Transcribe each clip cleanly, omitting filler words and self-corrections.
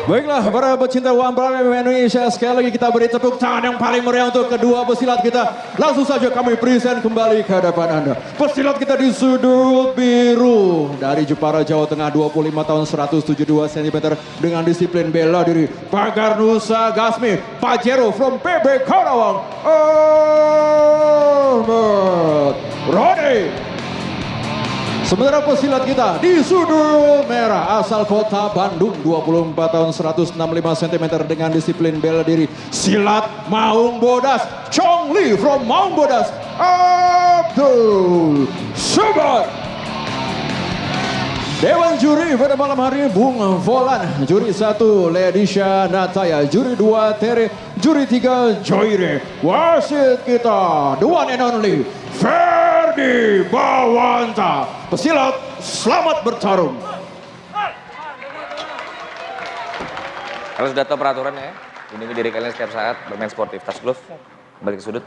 Baiklah para pecinta One Prime Indonesia, sekali lagi kita beri tepuk tangan yang paling meriah untuk kedua pesilat kita. Langsung saja kami present kembali ke hadapan Anda. Pesilat kita di sudut biru dari Jepara, Jawa Tengah, 25 tahun 172 cm dengan disiplin bela diri. Pagar Nusa Gasmi, Pajero from PB Karawang, Ahmad Rodi. Sementara pesilat kita di sudut merah asal kota Bandung, 24 tahun 165 cm dengan disiplin bela diri. Silat Maung Bodas, Chong Li from Maung Bodas, Abdul Subhan. Dewan juri pada malam hari Bung Volan, juri 1 Ledisha Nataya, juri 2 Tere, juri 3 Joyre. Wasit kita the one and only Ferdi Bawanta. Pesilat selamat bertarung. Kalau sudah tahu peraturan ya, lindungi diri kalian setiap saat, bermain sportif, tas glove, balik ke sudut.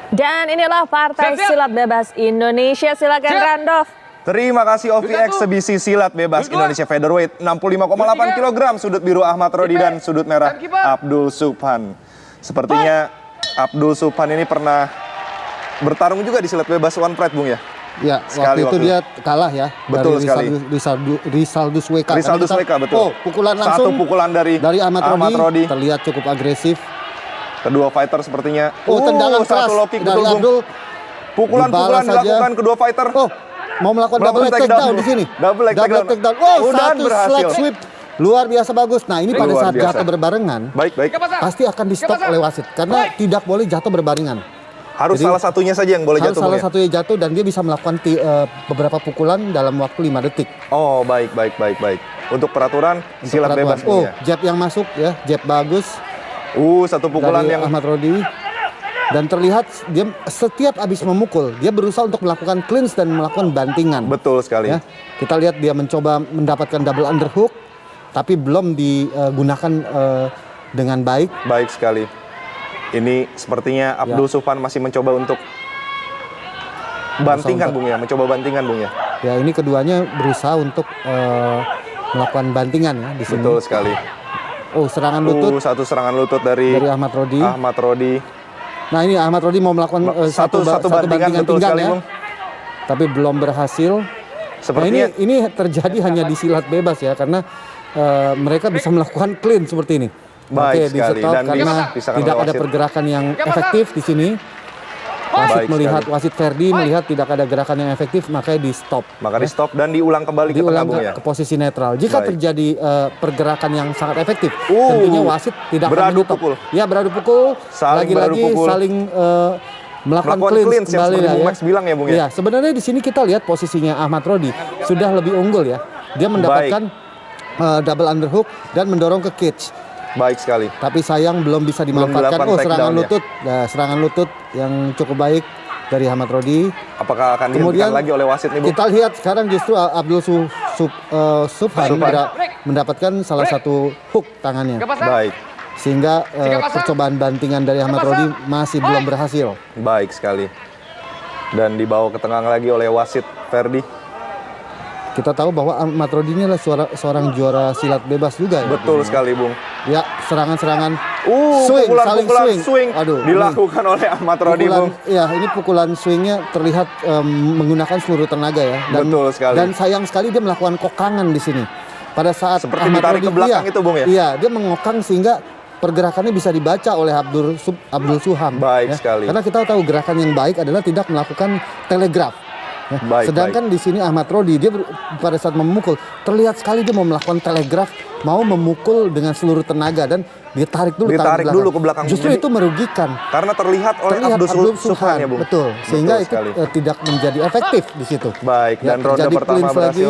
Dan inilah Partai Silat Bebas Indonesia. Silakan Randolph. Terima kasih Ovi, eksebisi silat bebas Indonesia Featherweight 65,8 kg, sudut biru Ahmad Rodi dan sudut merah Abdul Subhan. Sepertinya Abdul Subhan ini pernah bertarung juga di silat bebas One Pride, Bung ya? Ya, waktu itu dia kalah ya. Betul sekali. Rizaldus WK. Rizaldus WK, betul. Oh, pukulan langsung. Satu pukulan dari Ahmad Rodi. Terlihat cukup agresif. Kedua fighter sepertinya. Tendangan keras satu low kick, dari betul, Abdul. Pukulan-pukulan dilakukan kedua fighter. Oh, mau melakukan double leg takedown di sini. Double leg takedown. Oh, satu slap sweep. Luar biasa bagus. Nah, ini pada saat jatuh berbarengan, baik. pasti akan di stop oleh wasit karena tidak boleh jatuh berbarengan. Harus salah satunya saja yang boleh jatuh. Salah satunya jatuh dan dia bisa melakukan beberapa pukulan dalam waktu 5 detik. Oh, baik. Untuk peraturan silat bebas. Oh, jab yang masuk ya, jab bagus. Satu pukulan dari yang Ahmad Rodi. Dan terlihat dia setiap habis memukul, dia berusaha untuk melakukan clinch dan melakukan bantingan. Betul sekali. Ya. Kita lihat dia mencoba mendapatkan double underhook, tapi belum digunakan dengan baik. Baik sekali. Ini sepertinya Abdul Subhan masih mencoba untuk bantingan, Bung ya. Mencoba bantingan, Bung ya. Ya, ini keduanya berusaha untuk melakukan bantingan ya di sini. Betul sekali. Oh, serangan lutut. Satu serangan lutut dari Ahmad Rodi. Nah, ini Ahmad Rodi mau melakukan satu bantingan pinggang ya. Bung. Tapi belum berhasil. Sepertinya nah, ini terjadi hanya di silat bebas ya, karena mereka bisa melakukan clean seperti ini. Baik sekali. Di-stop Dan karena tidak ada pergerakan yang efektif di sini. Wasit Ferdi melihat tidak ada gerakan yang efektif, makanya di stop. Di stop dan diulang kembali ke tengah, Bung ya. Ke posisi netral. Jika terjadi pergerakan yang sangat efektif, tentunya wasit tidak akan menutup. Ya, beradu pukul. Lagi-lagi saling melakukan cleanse kembali yang ya. Max bilang ya, Bung ya. Ya, sebenarnya di sini kita lihat posisinya Ahmad Rodi sudah lebih unggul ya. Dia mendapatkan double underhook dan mendorong ke cage. Baik sekali. Tapi sayang belum bisa dimanfaatkan. Serangan lutut. Nah, serangan lutut yang cukup baik dari Ahmad Rodi. Apakah akan dihentikan lagi oleh wasit nih, Bung? Kita lihat sekarang justru Abdul Subhan mendapatkan salah satu hook tangannya. Baik. Sehingga percobaan bantingan dari Ahmad Rodi masih belum berhasil. Baik sekali. Dan dibawa ke tengah lagi oleh wasit Ferdi. Kita tahu bahwa Ahmad Rodi ini adalah seorang juara silat bebas juga ya. Betul sekali, Bung. Ya, serangan-serangan pukulan swing dilakukan oleh Ahmad Rodi, Bung. Ya, ini pukulan swingnya terlihat menggunakan seluruh tenaga ya. Betul sekali. Dan sayang sekali dia melakukan kokangan di sini. Pada saat seperti ditarik ke belakang itu, Bung ya? Iya, dia mengokang sehingga pergerakannya bisa dibaca oleh Abdul Subhan. Baik sekali. Karena kita tahu gerakan yang baik adalah tidak melakukan telegraf. Sedangkan di sini Ahmad Rodi dia pada saat memukul terlihat sekali dia mau melakukan telegraf, mau memukul dengan seluruh tenaga dan ditarik dulu ke belakang. Justru itu merugikan karena terlihat oleh Abdul Subhan ya, Bung. Betul. Sehingga itu tidak menjadi efektif di situ. Baik, dan ronde pertama berhasil.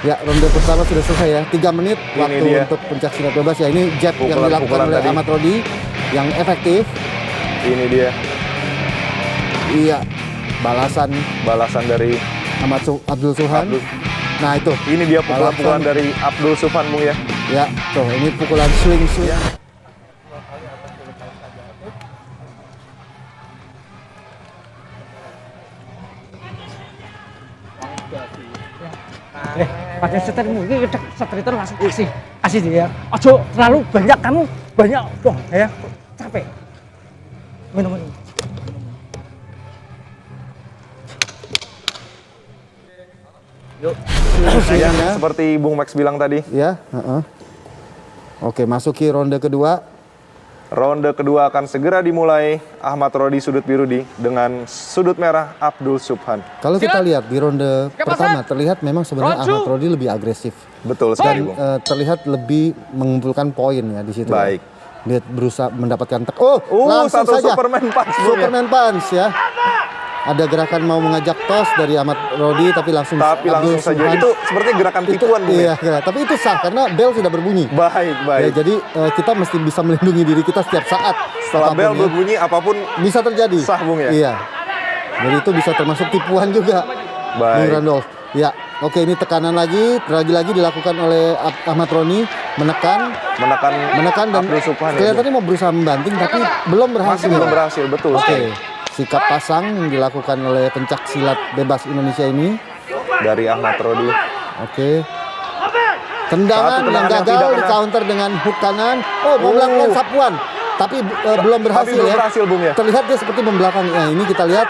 Ya, ronde pertama sudah selesai ya. 3 menit waktu untuk pencak silat bebas ya. Ini jab yang dilakukan oleh Ahmad Rodi yang efektif. Ini dia. Iya. Balasan dari Abdul Subhan. Nah, itu. Ini dia pukulan dari Abdul Subhan, Bung ya. Ya, tuh ini pukulan swing. pakai setirmu ini setir itu langsung asih dia. Ojo terlalu banyak, kamu banyak dong ya, capek. Minum. Yuk. Ya, seperti Bung Max bilang tadi. Ya. Oke, masuki ronde kedua. Ronde kedua akan segera dimulai. Ahmad Rodi sudut biru dengan sudut merah Abdul Subhan. Kalau kita lihat di ronde pertama terlihat memang sebenarnya Ahmad Rodi lebih agresif. Betul sekali, Bung. Terlihat lebih mengumpulkan poin ya di situ. Baik. Ya. Dia berusaha mendapatkan langsung satu saja Superman punch. Superman punch ya. Ada gerakan mau mengajak tos dari Ahmad Rodi tapi langsung saja. Itu seperti gerakan tipuan, Bung. Iya, tapi itu sah karena bel sudah berbunyi. Baik. Ya, jadi kita mesti bisa melindungi diri kita setiap saat. Setelah bel berbunyi apapun bisa terjadi. Sah, Bung ya. Iya. Jadi itu bisa termasuk tipuan juga. Baik. Bung Randolph. Ya, oke, ini tekanan lagi dilakukan oleh Ahmad Roni, menekan dan kelihatannya mau berusaha membanting tapi belum berhasil. Masih belum berhasil, betul. Oke. Sikap pasang yang dilakukan oleh pencak silat bebas Indonesia ini dari Ahmad Rodi. Oke. Tendangan yang gagal di counter dengan hook kanan. Mau melakukan sapuan. Tapi belum berhasil ya. Bung ya. Terlihat dia seperti membelakang. Nah, ini kita lihat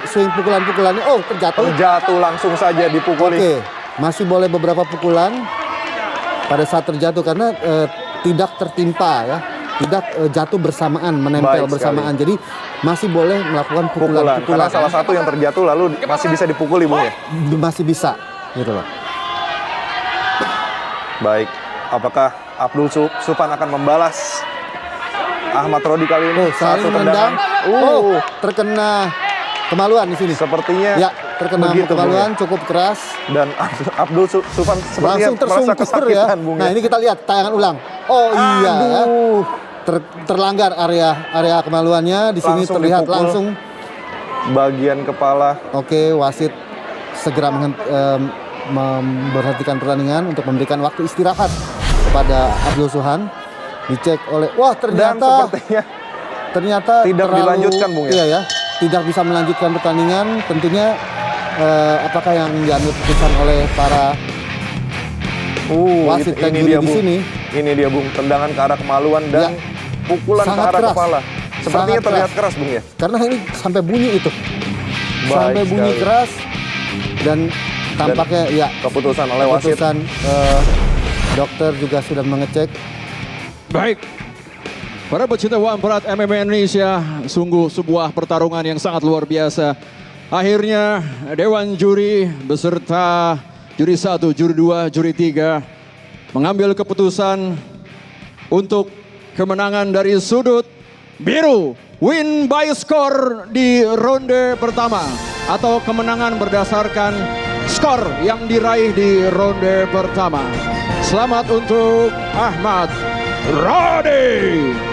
swing pukulan-pukulannya. Terjatuh langsung saja dipukuli. Oke. Masih boleh beberapa pukulan pada saat terjatuh karena tidak tertimpa ya. Tidak jatuh bersamaan, menempel bersamaan. Jadi masih boleh melakukan pukulan. Karena salah satu yang terjatuh lalu masih bisa dipukuli, Bung ya. Masih bisa, gitu loh. Baik, apakah Abdul Subhan akan membalas Ahmad Rodi kali ini? Satu tendangan. Terkena kemaluan di sini. Sepertinya ya, terkena kemaluan cukup keras. Dan Abdul Subhan sepertinya merasa kesakitan, Bung. Nah, ini kita lihat tayangan ulang. Iya ya. Terlanggar area kemaluannya di sini terlihat langsung bagian kepala. Oke, wasit segera memberhentikan pertandingan untuk memberikan waktu istirahat kepada Abdul Subhan. Dicek oleh ternyata tidak dilanjutkan, Bung ya. Iya ya, tidak bisa melanjutkan pertandingan. Tentunya apakah yang diambil keputusan oleh para wasit dan juri di sini? Ini dia, Bung, tendangan ke arah kemaluan dan pukulan ke arah kepala. Sepertinya terlihat keras, Bung ya. Karena ini sampai bunyi itu. Sampai bunyi keras dan tampaknya ya keputusan oleh wasit. Dokter juga sudah mengecek. Baik. Para pecinta One Berat MMA Indonesia, sungguh sebuah pertarungan yang sangat luar biasa. Akhirnya Dewan Juri beserta Juri 1, Juri 2, Juri 3 mengambil keputusan untuk kemenangan dari sudut biru. Win by score di ronde pertama. Atau kemenangan berdasarkan skor yang diraih di ronde pertama. Selamat untuk Ahmad Rodi.